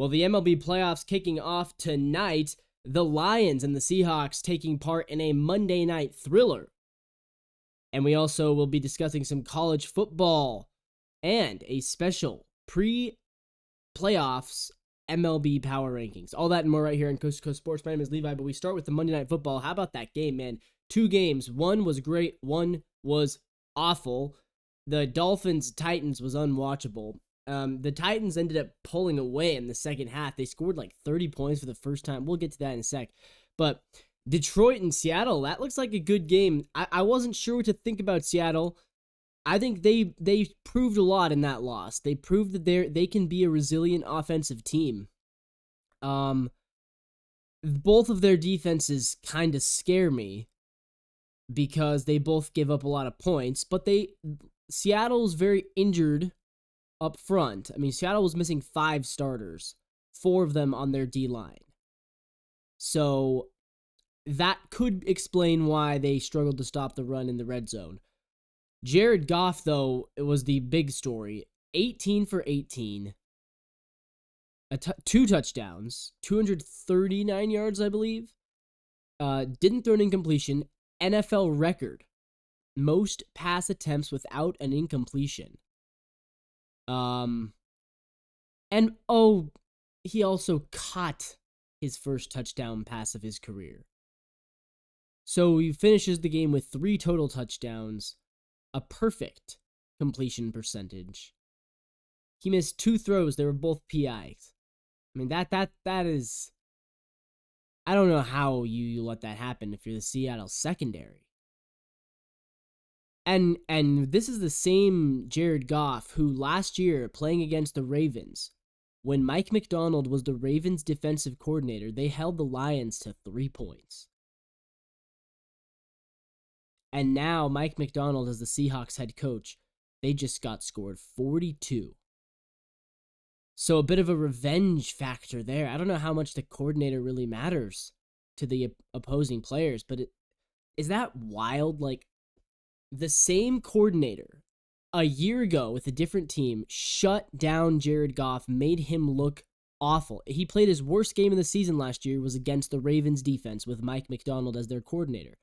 Well, the MLB playoffs kicking off tonight. The Lions and the Seahawks taking part in a Monday night thriller. And we also will be discussing some college football and a special pre-playoffs MLB power rankings. All that and more right here on Coast to Coast Sports. My name is Levi, but we start with the Monday Night Football. How about that game, man? 2 games. One was great. One was awful. The Dolphins-Titans was unwatchable. The Titans ended up pulling away in the second half. They scored like 30 points for the first time. We'll get to that in a sec. But Detroit and Seattle, that looks like a good game. I wasn't sure what to think about Seattle. I think they proved a lot in that loss. They proved that they can be a resilient offensive team. Both of their defenses kind of scare me because they both give up a lot of points, but Seattle's very injured up front. I mean, Seattle was missing 5 starters, 4 of them on their D-line. So that could explain why they struggled to stop the run in the red zone. Jared Goff, though, it was the big story. 18 for 18. 2 touchdowns, 239 yards, I believe. Didn't throw an incompletion. NFL record. Most pass attempts without an incompletion. He also caught his first touchdown pass of his career. So he finishes the game with 3 total touchdowns, a perfect completion percentage. He missed 2 throws. They were both PIs. I mean, that is, I don't know how you let that happen if you're the Seattle secondary. And this is the same Jared Goff who last year, playing against the Ravens, when Mike McDonald was the Ravens defensive coordinator, they held the Lions to 3 points. And now Mike McDonald as the Seahawks head coach, they just got scored 42. So a bit of a revenge factor there. I don't know how much the coordinator really matters to the opposing players, but is that wild? Like, the same coordinator a year ago with a different team shut down Jared Goff, made him look awful. He played his worst game of the season last year, was against the Ravens defense with Mike McDonald as their coordinator.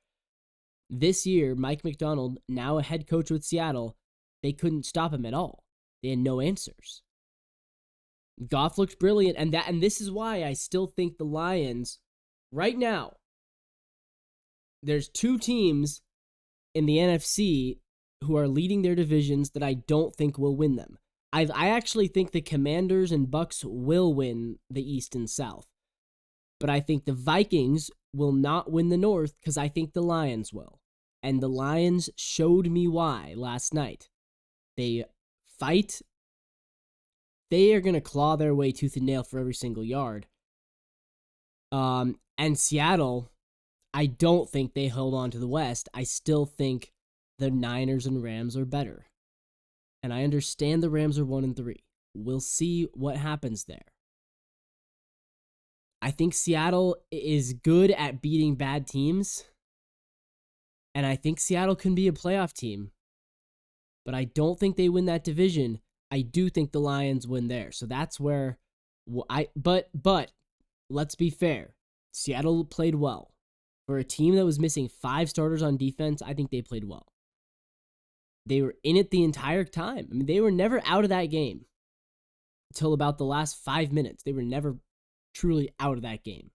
This year, Mike McDonald, now a head coach with Seattle, they couldn't stop him at all. They had no answers. Goff looked brilliant, and this is why I still think the Lions, right now, there's 2 teams in the NFC who are leading their divisions that I don't think will win them. I actually think the Commanders and Bucks will win the East and South. But I think the Vikings will not win the North because I think the Lions will. And the Lions showed me why last night. They fight. They are going to claw their way tooth and nail for every single yard. And Seattle, I don't think they hold on to the West. I still think the Niners and Rams are better. And I understand the Rams are 1-3. We'll see what happens there. I think Seattle is good at beating bad teams. And I think Seattle can be a playoff team. But I don't think they win that division. I do think the Lions win there. So that's where but let's be fair. Seattle played well. For a team that was missing 5 starters on defense, I think they played well. They were in it the entire time. I mean, they were never out of that game until about the last 5 minutes. They were never truly out of that game.